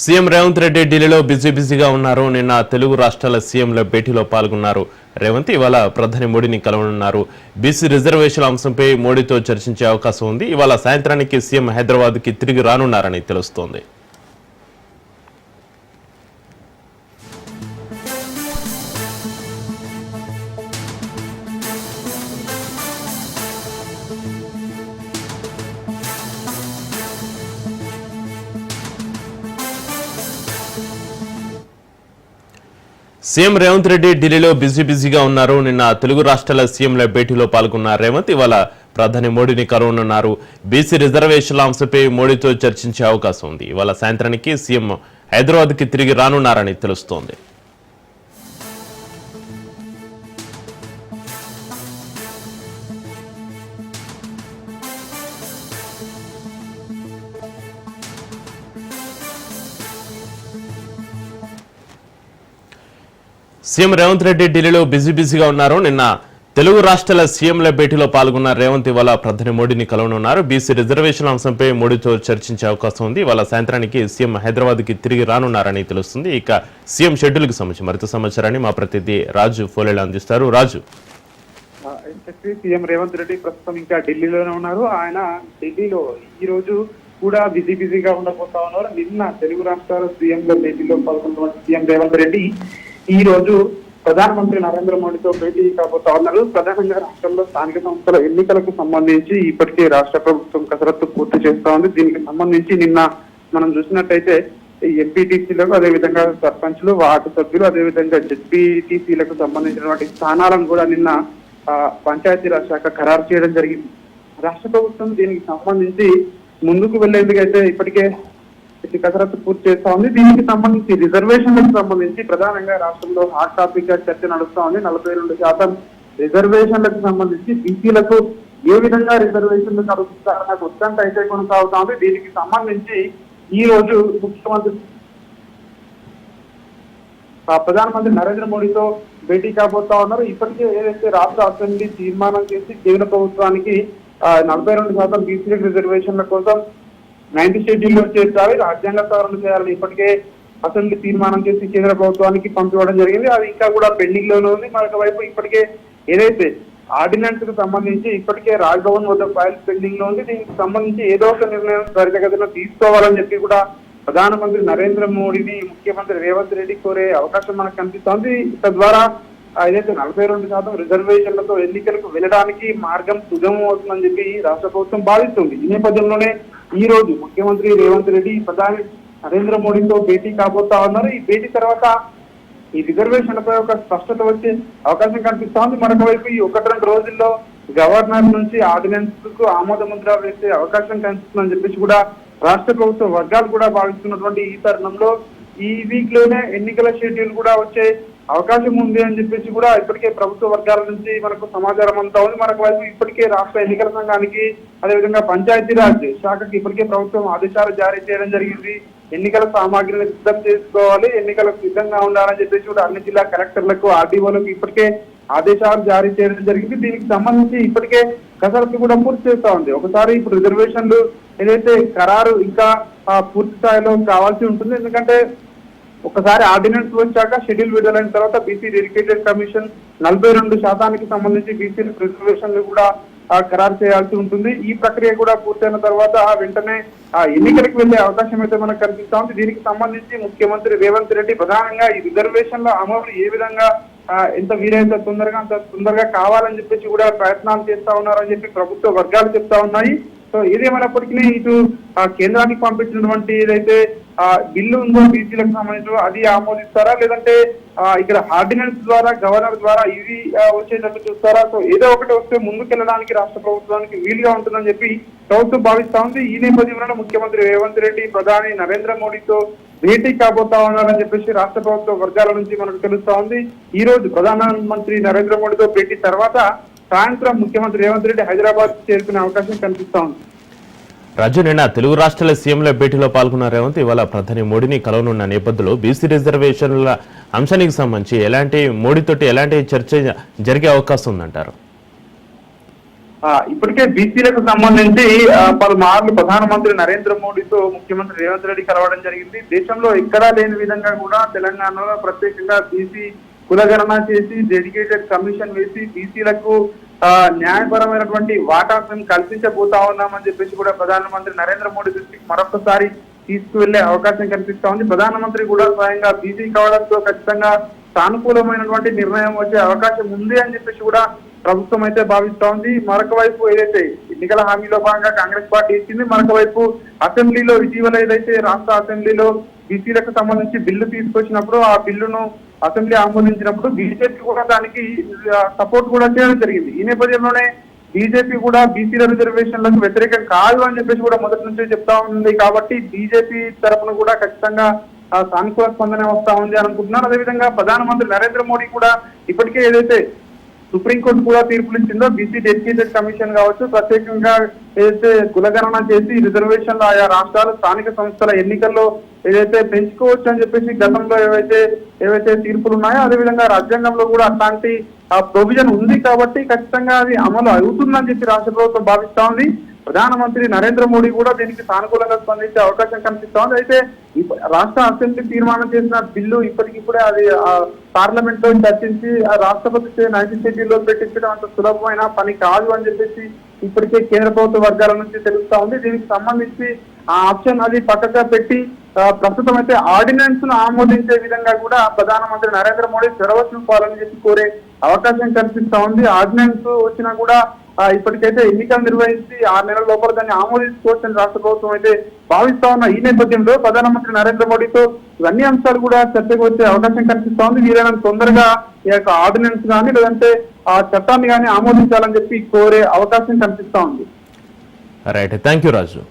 CM Revanth Reddy ఢిల్లీలో బిజీగా ఉన్నారు. నిన్న తెలుగు రాష్ట్రాల సీఎంల భేటీలో పాల్గొన్నారు. రేవంత్ ఇవాళ ప్రధాని మోడీని కలవనున్నారు. బీసీ రిజర్వేషన్ల అంశంపై మోడీతో చర్చించే అవకాశం ఉంది. ఇవాళ సాయంత్రానికి సీఎం హైదరాబాద్కి తిరిగి రానున్నారని తెలుస్తోంది. సీఎం రేవంత్ రెడ్డి ఢిల్లీలో బిజీగా ఉన్నారు. నిన్న తెలుగు రాష్ట్రాల సీఎంల భేటీలో పాల్గొన్న రేవంత్ ఇవాళ ప్రధాని మోడీని కలవనున్నారు. బీసీ రిజర్వేషన్ల అంశంపై మోడీతో చర్చించే అవకాశం ఉంది. ఇవాళ సాయంత్రానికి సీఎం హైదరాబాద్కి తిరిగి రానున్నారని తెలుస్తోంది. సీఎం రేవంత్ రెడ్డి ఢిల్లీలో బిజీగా ఉన్నారు. నిన్న తెలుగు రాష్ట్రాల సీఎంల భేటీలో పాల్గొన్న రేవంత్ ఇవాళ ప్రధాని మోడీని కలవనున్నారు. బీసీ రిజర్వేషన్ అంశంపై మోడీతో చర్చించే అవకాశం ఉంది. ఇవాళ సాయంత్రానికి సీఎం హైదరాబాద్కి తిరిగి రానున్నారని తెలుస్తుంది. ఇక సీఎం షెడ్యూల్కి సంబంధించి మరింత సమాచారాన్ని మా ప్రతినిధి రాజు ఫోలేలా అందిస్తారు. రాజు, సీఎం రేవంత్ రెడ్డి ప్రస్తుతం ఇంకా ఢిల్లీలోనే ఉన్నారు. ఆయన ఢిల్లీలో ఈ రోజు కూడా బిజీగా ఉండబోతా ఉన్నారు. నిన్న తెలుగు రాష్ట్రాల సీఎంల భేటీలో పాల్గొన్న సీఎం రేవంత్ రెడ్డి ఈ రోజు ప్రధానమంత్రి నరేంద్ర మోడీతో భేటీ కాబోతా ఉన్నారు. ప్రధానంగా రాష్ట్రంలో స్థానిక సంస్థల ఎన్నికలకు సంబంధించి ఇప్పటికే రాష్ట్ర ప్రభుత్వం కసరత్తు పూర్తి చేస్తా ఉంది. దీనికి సంబంధించి నిన్న మనం చూసినట్టయితే ఎంపీటీసీలకు, అదేవిధంగా సర్పంచ్లు, వార్డు సభ్యులు, అదేవిధంగా జెడ్పీటీసీలకు సంబంధించినటువంటి స్థానాలను కూడా నిన్న పంచాయతీరాజ్ శాఖ ఖరారు చేయడం జరిగింది. రాష్ట్ర ప్రభుత్వం దీనికి సంబంధించి ముందుకు వెళ్లేందుకైతే ఇప్పటికే కసరత్తు పూర్తి చేస్తా ఉంది. దీనికి సంబంధించి రిజర్వేషన్లకు సంబంధించి ప్రధానంగా రాష్ట్రంలో హాట్ టాపిక్ గా చర్చ నడుస్తా ఉంది. 42% రిజర్వేషన్లకు సంబంధించి బీసీలకు ఏ విధంగా రిజర్వేషన్లు కలుగుతారన్న ఉత్కంఠ అయితే కొనసాగుతా ఉంది. దీనికి సంబంధించి ఈ రోజు ముఖ్యమంత్రి ప్రధానమంత్రి నరేంద్ర మోడీతో భేటీ కాబోతా ఉన్నారు. ఇప్పటికే ఏదైతే రాష్ట్ర అసెంబ్లీ తీర్మానం చేసి కేంద్ర ప్రభుత్వానికి 42% బీసీ రిజర్వేషన్ల కోసం 9th షెడ్యూల్లో చేర్చాలి, రాజ్యాంగ సవరణ చేయాలని ఇప్పటికే అసెంబ్లీ తీర్మానం చేసి కేంద్ర ప్రభుత్వానికి పంపివ్వడం జరిగింది. అది ఇంకా కూడా పెండింగ్ లోనే ఉంది. మరొక వైపు ఇప్పటికే ఏదైతే ఆర్డినెన్స్ కు సంబంధించి ఇప్పటికే రాజ్భవన్ వద్ద ఫైల్ పెండింగ్ లో ఉంది. దీనికి సంబంధించి ఏదో ఒక నిర్ణయం త్వరితగతిన తీసుకోవాలని చెప్పి కూడా ప్రధానమంత్రి నరేంద్ర మోడీని ముఖ్యమంత్రి రేవంత్ రెడ్డి కోరే అవకాశం మనకు కనిపిస్తోంది. తద్వారా ఏదైతే 42% రిజర్వేషన్లతో ఎన్నికలకు వెళ్ళడానికి మార్గం సుగమం అవుతుందని చెప్పి రాష్ట్ర ప్రభుత్వం భావిస్తుంది. ఈ నేపథ్యంలోనే ఈ రోజు ముఖ్యమంత్రి రేవంత్ రెడ్డి ప్రధాని నరేంద్ర మోడీతో భేటీ కాబోతా ఉన్నారు. ఈ భేటీ తర్వాత ఈ రిజర్వేషన్లపై ఒక స్పష్టత వచ్చే అవకాశం కనిపిస్తోంది. మరొక వైపు ఈ 1-2 రోజుల్లో గవర్నర్ నుంచి ఆర్డినెన్స్ కు ఆమోద ముద్ర వేసే అవకాశం కనిపిస్తుందని చెప్పేసి కూడా రాష్ట్ర ప్రభుత్వ వర్గాలు కూడా భావిస్తున్నటువంటి ఈ తరుణంలో ఈ వీక్ లోనే ఎన్నికల షెడ్యూల్ కూడా వచ్చే అవకాశం ఉంది అని చెప్పేసి కూడా ఇప్పటికే ప్రభుత్వ వర్గాల నుంచి మనకు సమాచారం అంతా ఉంది. మరొక వైపు ఇప్పటికే రాష్ట్ర ఎన్నికల సంఘానికి, అదేవిధంగా పంచాయతీరాజ్ శాఖకి ఇప్పటికే ప్రభుత్వం ఆదేశాలు జారీ చేయడం జరిగింది. ఎన్నికల సామాగ్రిని సిద్ధం చేసుకోవాలి, ఎన్నికలకు సిద్ధంగా ఉండాలని చెప్పేసి కూడా అన్ని జిల్లా కలెక్టర్లకు, ఆర్డీఓలకు ఇప్పటికే ఆదేశాలు జారీ చేయడం జరిగింది. దీనికి సంబంధించి ఇప్పటికే కసరత్తు కూడా పూర్తి చేస్తా ఉంది. ఒకసారి ఇప్పుడు రిజర్వేషన్లు ఏదైతే ఖరారు ఇంకా పూర్తి స్థాయిలో కావాల్సి ఉంటుంది. ఎందుకంటే ఒకసారి ఆర్డినెన్స్ వచ్చాక షెడ్యూల్ విడుదలైన తర్వాత బీసీ డెడికేటెడ్ కమిషన్ 42% సంబంధించి బీసీ రిజర్వేషన్లు కూడా ఖరారు చేయాల్సి ఉంటుంది. ఈ ప్రక్రియ కూడా పూర్తయిన తర్వాత వెంటనే ఎన్నికలకు వెళ్లే అవకాశం అయితే మనకు కనిపిస్తా ఉంది. దీనికి సంబంధించి ముఖ్యమంత్రి రేవంత్ రెడ్డి ప్రధానంగా ఈ రిజర్వేషన్ల అమలు ఏ విధంగా ఎంత వీలైనంత తొందరగా కావాలని చెప్పేసి కూడా ప్రయత్నాలు చేస్తా ఉన్నారని చెప్పి ప్రభుత్వ వర్గాలు చెప్తా ఉన్నాయి. సో ఏదేమైనప్పటికీ ఇటు కేంద్రానికి పంపించినటువంటి ఏదైతే బిల్లు ఉందో బీసీలకు సంబంధించిన అది ఆమోదిస్తారా, లేదంటే ఇక్కడ ఆర్డినెన్స్ ద్వారా గవర్నర్ ద్వారా ఇవి వచ్చేటట్టు చూస్తారా? సో ఏదో ఒకటి వస్తే ముందుకెళ్ళడానికి రాష్ట్ర ప్రభుత్వానికి వీలుగా ఉంటుందని చెప్పి ప్రభుత్వం భావిస్తా ఉంది. ఈ నేపథ్యంలో ముఖ్యమంత్రి రేవంత్ రెడ్డి ప్రధాని నరేంద్ర మోడీతో భేటీ కాబోతా ఉన్నారని చెప్పేసి రాష్ట్ర ప్రభుత్వ వర్గాల నుంచి మనకు తెలుస్తా ఉంది. ఈ రోజు ప్రధానమంత్రి నరేంద్ర మోడీతో భేటీ తర్వాత సాయంత్రం ముఖ్యమంత్రి రేవంత్ రెడ్డి హైదరాబాద్ చేరుకునే అవకాశం కనిపిస్తా ఉంది. రాజు, నిన్న తెలుగు రాష్ట్రాల సీఎంల భేటీలో పాల్గొన్న రేవంత్ ఇవాళ ప్రధాని మోడీని కలవనున్న నేపథ్యంలో బీసీ రిజర్వేషన్ల అంశానికి సంబంధించి మోడీతోటి ఎలాంటి చర్చ జరిగే అవకాశం ఉందంటారు? ఇప్పటికే బీసీలకు సంబంధించి పలుమార్లు ప్రధానమంత్రి నరేంద్ర మోడీతో ముఖ్యమంత్రి రేవంత్ రెడ్డి కలవడం జరిగింది. దేశంలో ఎక్కడా లేని విధంగా కూడా తెలంగాణలో ప్రత్యేకంగా బీసీ కులగణన చేసి డెడికేటెడ్ కమిషన్ వేసి బీసీలకు న్యాయపరమైనటువంటి వాటాను కల్పించబోతా ఉన్నామని చెప్పేసి కూడా ప్రధానమంత్రి నరేంద్ర మోడీ దృష్టికి మరొకసారి తీసుకువెళ్లే అవకాశం కనిపిస్తా ఉంది. ప్రధానమంత్రి కూడా స్వయంగా బీసీ కావడంతో ఖచ్చితంగా సానుకూలమైనటువంటి నిర్ణయం వచ్చే అవకాశం ఉంది అని చెప్పేసి కూడా ప్రభుత్వం అయితే భావిస్తా ఉంది. మరొక వైపు ఏదైతే ఎన్నికల హామీలో భాగంగా కాంగ్రెస్ పార్టీ ఇచ్చింది, మరొక వైపు అసెంబ్లీలో ఇటీవల ఏదైతే రాష్ట్ర అసెంబ్లీలో బీసీలకు సంబంధించి బిల్లు తీసుకొచ్చినప్పుడు ఆ బిల్లును అసెంబ్లీ ఆమోదించినప్పుడు బీజేపీ కూడా దానికి సపోర్ట్ కూడా చేయడం జరిగింది. ఈ నేపథ్యంలోనే బీజేపీ కూడా బీసీల రిజర్వేషన్లకు వ్యతిరేకం కాదు అని చెప్పేసి కూడా మొదటి నుంచే చెప్తా ఉంది. కాబట్టి బీజేపీ తరఫున కూడా ఖచ్చితంగా సానుకూల స్పందన వస్తా ఉంది అని అనుకుంటున్నారు. అదేవిధంగా ప్రధానమంత్రి నరేంద్ర మోడీ కూడా ఇప్పటికే ఏదైతే సుప్రీంకోర్టు కూడా తీర్పులు ఇచ్చిందో బీసీ డెడికేటెడ్ కమిషన్ కావచ్చు, ప్రత్యేకంగా ఏదైతే కులగణన చేసి రిజర్వేషన్లు ఆయా రాష్ట్రాలు స్థానిక సంస్థల ఎన్నికల్లో ఏదైతే పెంచుకోవచ్చు అని చెప్పేసి గతంలో ఏవైతే తీర్పులు ఉన్నాయో అదేవిధంగా రాజ్యాంగంలో కూడా అట్లాంటి ప్రొవిజన్ ఉంది. కాబట్టి ఖచ్చితంగా అది అమలు అవుతుందని చెప్పి రాష్ట్ర ప్రభుత్వం భావిస్తా ఉంది. ప్రధానమంత్రి నరేంద్ర మోడీ కూడా దీనికి సానుకూలంగా స్పందించే అవకాశం కనిపిస్తా ఉంది. అయితే రాష్ట్ర అసెంబ్లీ తీర్మానం చేసిన బిల్లు ఇప్పటికిప్పుడే అది పార్లమెంట్ లో చర్చించి రాష్ట్రపతి 19th షెడ్యూల్లో పెట్టించడం అంత సులభమైన పని కాదు అని చెప్పేసి ఇప్పటికే కేంద్ర ప్రభుత్వ వర్గాల నుంచి తెలుస్తా ఉంది. దీనికి సంబంధించి ఆ ఆప్షన్ అది పక్కగా పెట్టి ప్రస్తుతం అయితే ఆర్డినెన్స్ ను ఆమోదించే విధంగా కూడా ప్రధానమంత్రి నరేంద్ర మోడీ చొరవ చూపాలని చెప్పి కోరే అవకాశం కనిపిస్తా ఉంది. ఆర్డినెన్స్ వచ్చినా కూడా ఇప్పటికైతే ఎన్నికలు నిర్వహించి 6 నెలల లోపల దాన్ని ఆమోదించుకోవచ్చని రాష్ట్ర ప్రభుత్వం అయితే భావిస్తా ఉన్న ఈ నేపథ్యంలో ప్రధానమంత్రి నరేంద్ర మోడీతో ఇవన్నీ అంశాలు కూడా చర్చకు వచ్చే అవకాశం కనిపిస్తా ఉంది. వీలైనంత తొందరగా ఈ యొక్క ఆర్డినెన్స్ కానీ లేదంటే ఆ చట్టాన్ని కానీ ఆమోదించాలని చెప్పి కోరే అవకాశం కనిపిస్తా ఉంది. Right, thank you Raju.